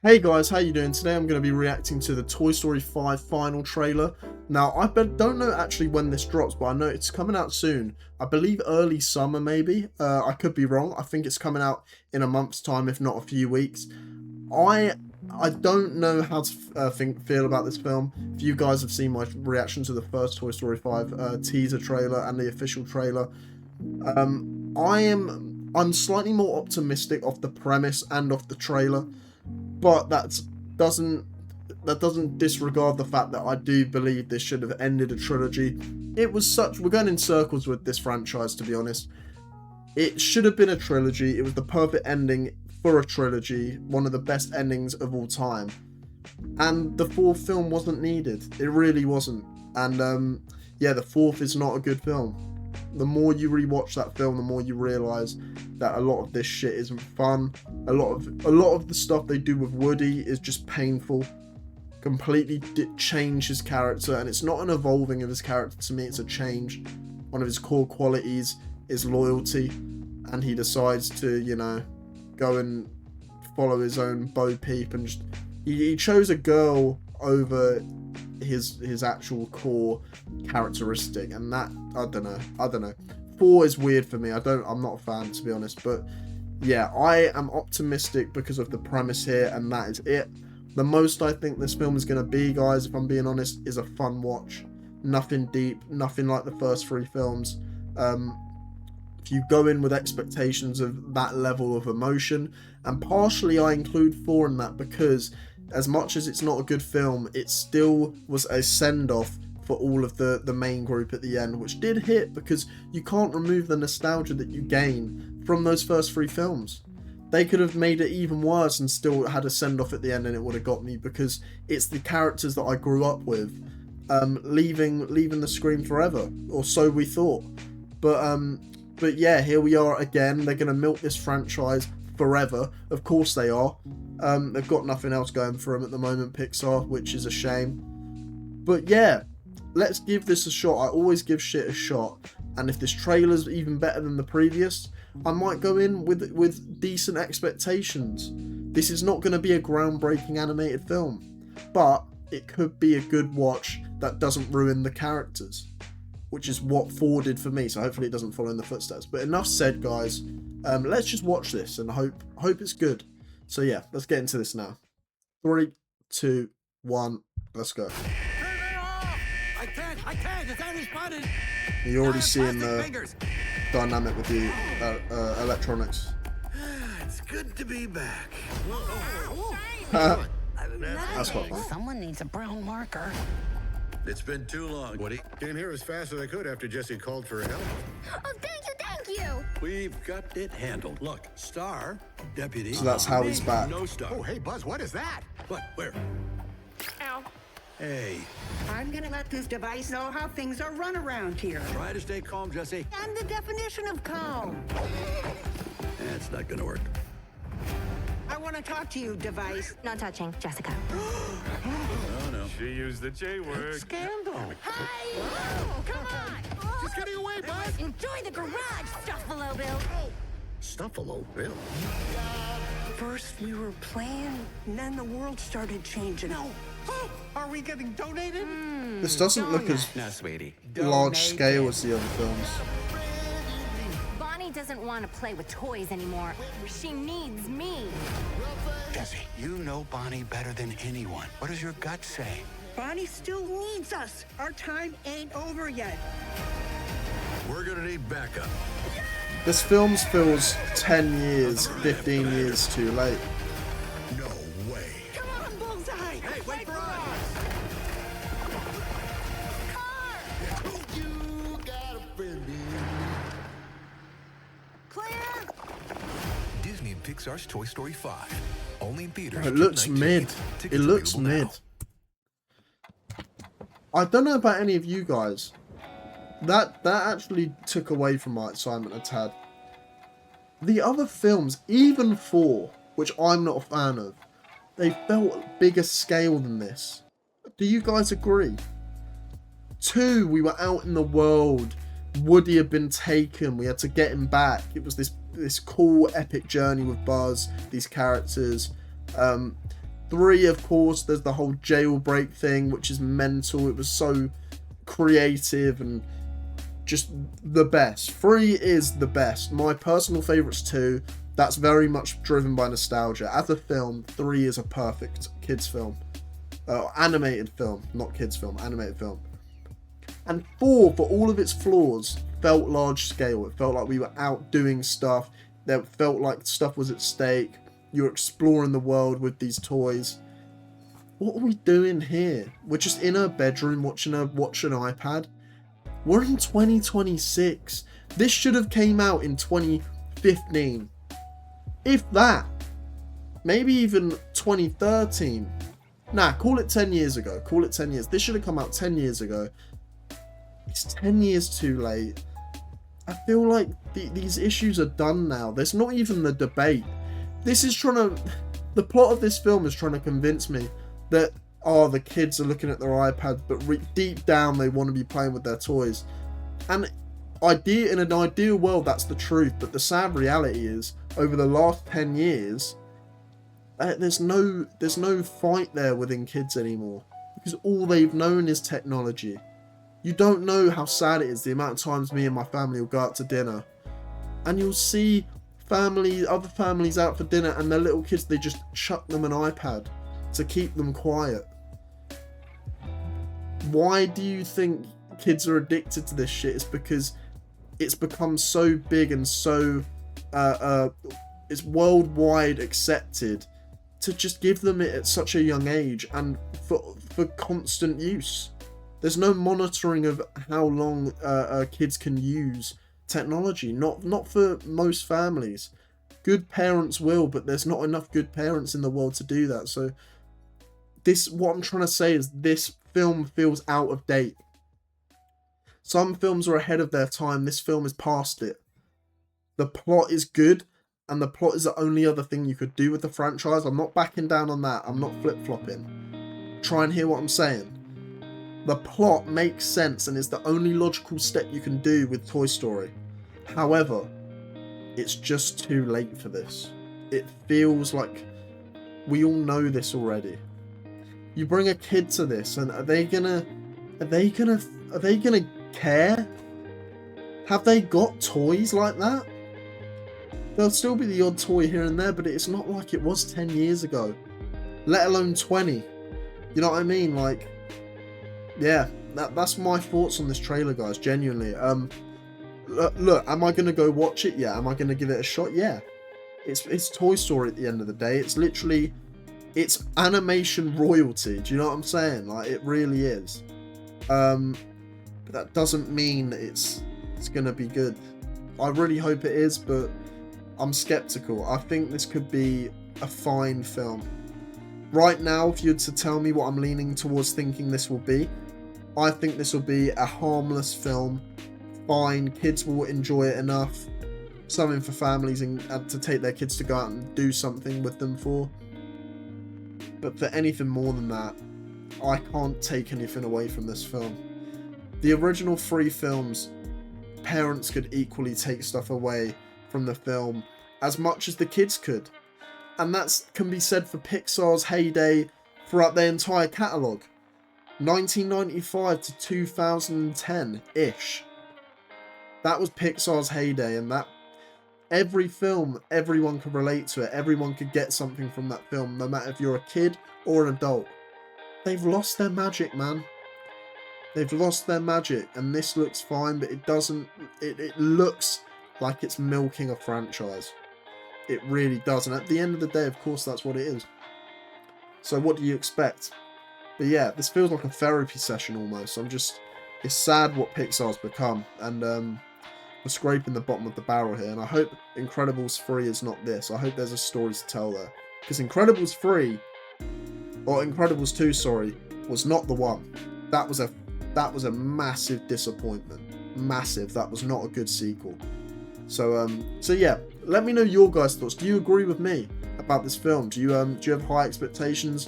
Hey guys, how you doing? Today I'm going to be reacting to the Toy Story 5 final trailer. Now, don't know actually when this drops, but I know it's coming out soon. I believe early summer maybe. I could be wrong. I think it's coming out in a month's time, if not a few weeks. I don't know how to feel about this film. If you guys have seen my reaction to the first Toy Story 5 teaser trailer and the official trailer, I'm slightly more optimistic off the premise and off the trailer. But that doesn't disregard the fact that I do believe this should have ended a trilogy. We're going in circles with this franchise, to be honest. It should have been a trilogy. It was the perfect ending for a trilogy, one of the best endings of all time. And the fourth film wasn't needed. It really wasn't. And yeah, the fourth is not a good film. The more you rewatch that film, the more you realise that a lot of this shit isn't fun. A lot of the stuff they do with Woody is just painful. Completely change his character, and it's not an evolving of his character to me, it's a change. One of his core qualities is loyalty, and he decides to, you know, go and follow his own Bo Peep, and just he chose a girl over his actual core characteristic, and that I don't know. 4 is weird for me. I'm not a fan, to be honest, but yeah, I am optimistic because of the premise here, and that is it. The most I think this film is going to be, guys, if I'm being honest, is a fun watch. Nothing deep, nothing like the first 3 films. If you go in with expectations of that level of emotion, and partially I include 4 in that because as much as it's not a good film, it still was a send-off for all of the main group at the end, which did hit because you can't remove the nostalgia that you gain from those first 3 films. They could have made it even worse and still had a send-off at the end, and it would have got me because it's the characters that I grew up with leaving the screen forever, or so we thought. But yeah, here we are again. They're going to milk this franchise forever. Of course they are. They've got nothing else going for them at the moment, Pixar, which is a shame. But yeah, let's give this a shot. I always give shit a shot, and if this trailer's even better than the previous, I might go in with decent expectations. This is not going to be a groundbreaking animated film, but it could be a good watch that doesn't ruin the characters, which is what 4 did for me, so hopefully it doesn't follow in the footsteps. But enough said, guys. Let's just watch this and hope it's good. So yeah, let's get into this now. 3, 2, 1, let's go. I can't, it's unspotted. You're already seeing the dynamic with the electronics. It's good to be back. That's quite fun. Someone needs a brown marker. It's been too long, Woody. Came here as fast as I could after Jesse called for help. Oh, thank you! We've got it handled. Look, Star, Deputy. So that's how he's back. No Star. Oh, hey, Buzz, what is that? What? Where? Ow. Hey, I'm gonna let this device know how things are run around here. try to stay calm, Jesse. I'm the definition of calm. That's not gonna work. I want to talk to you, device. No touching, Jessica. Oh, no. She used the J word. Scandal. Hey! Oh, come on! She's getting away, Buzz! Enjoy the garage, Stuffalo Bill. Stuffalo Bill. First we were playing, and then the world started changing. No. Oh, are we getting donated? This doesn't look as Now, sweetie. large scale as the other films. Bonnie doesn't want to play with toys anymore. She needs me. Jesse, you know Bonnie better than anyone. What does your gut say? Bonnie still needs us. Our time ain't over yet. We're gonna need backup. This film feels 10 years, 15 years too late. No way. Come on, Bullseye. Hey, wait for us. You got a friend in me. Clear. Disney and Pixar's Toy Story 5. Only in theaters. It looks June 19th. mid. Tickets It looks available mid. now. I don't know about any of you guys. That actually took away from my excitement a tad. The other films, even 4, which I'm not a fan of, they felt bigger scale than this. Do you guys agree? 2, we were out in the world. Woody had been taken. We had to get him back. It was this cool epic journey with Buzz, these characters. 3, of course, there's the whole jailbreak thing, which is mental. It was so creative and just the best. 3 is the best. My personal favourite's 2. That's very much driven by nostalgia. As a film, 3 is a perfect kids film. Animated film, not kids film, animated film. And 4, for all of its flaws, felt large scale. It felt like we were out doing stuff. It felt like stuff was at stake. You're exploring the world with these toys. What are we doing here? We're just in our bedroom watching an iPad. We're in 2026. This should have came out in 2015. If that. Maybe even 2013. Nah, call it 10 years ago. Call it 10 years. This should have come out 10 years ago. It's 10 years too late. I feel like these issues are done now. There's not even the debate. This is trying to... The plot of this film is trying to convince me that, oh, the kids are looking at their iPads, but deep down they want to be playing with their toys. And in an ideal world, that's the truth. But the sad reality is, over the last 10 years, there's no fight there within kids anymore. Because all they've known is technology. You don't know how sad it is the amount of times me and my family will go out to dinner and you'll see other families out for dinner and their little kids, they just chuck them an iPad to keep them quiet. Why do you think kids are addicted to this shit? It's because it's become so big and so it's worldwide accepted to just give them it at such a young age and for constant use. There's no monitoring of how long kids can use technology. Not for most families. Good parents will, but there's not enough good parents in the world to do that. So what I'm trying to say is this film feels out of date. Some films are ahead of their time. This film is past it. The plot is good, and the plot is the only other thing you could do with the franchise. I'm not backing down on that. I'm not flip-flopping. Try and hear what I'm saying. The plot makes sense and is the only logical step you can do with Toy Story. However, it's just too late for this. It feels like we all know this already. You bring a kid to this, and are they gonna care? Have they got toys like that? There'll still be the odd toy here and there, but it's not like it was 10 years ago. Let alone 20. You know what I mean? Like, yeah, that's my thoughts on this trailer, guys, genuinely. Look, am I going to go watch it? Yeah. Am I going to give it a shot? Yeah. It's Toy Story at the end of the day. It's literally, it's animation royalty. Do you know what I'm saying? Like, it really is. But that doesn't mean it's going to be good. I really hope it is, but I'm skeptical. I think this could be a fine film. Right now, if you were to tell me what I'm leaning towards thinking this will be, I think this will be a harmless film. Fine, kids will enjoy it enough. Something for families and to take their kids to go out and do something with them for. But for anything more than that, I can't take anything away from this film. The original 3 films, parents could equally take stuff away from the film as much as the kids could. And that can be said for Pixar's heyday throughout their entire catalogue. 1995 to 2010-ish. That was Pixar's heyday, and that every film, everyone could relate to it. Everyone could get something from that film, no matter if you're a kid or an adult. They've lost their magic, man. They've lost their magic, and this looks fine, but it doesn't. It looks like it's milking a franchise. It really does, and at the end of the day, of course, that's what it is. So what do you expect? But yeah, this feels like a therapy session almost. It's sad what Pixar's become, and we're scraping the bottom of the barrel here, and I hope Incredibles 3 is not this. I hope there's a story to tell there. Because Incredibles 3, or Incredibles 2, sorry, was not the one. That was a massive disappointment. Massive. That was not a good sequel. So yeah, let me know your guys' thoughts. Do you agree with me about this film? Do you have high expectations?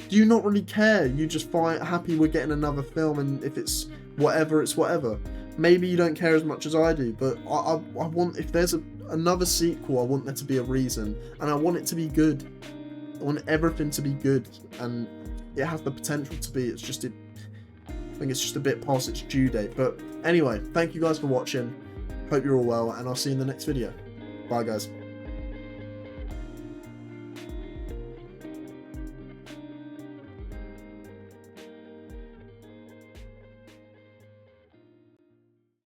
Do you not really care? You just happy we're getting another film, and if it's whatever, it's whatever. Maybe you don't care as much as I do, but I want, if there's another sequel, I want there to be a reason, and I want it to be good. I want everything to be good, and it has the potential to be. It's just, I think it's just a bit past its due date. But anyway, thank you guys for watching. Hope you're all well, and I'll see you in the next video. Bye, guys.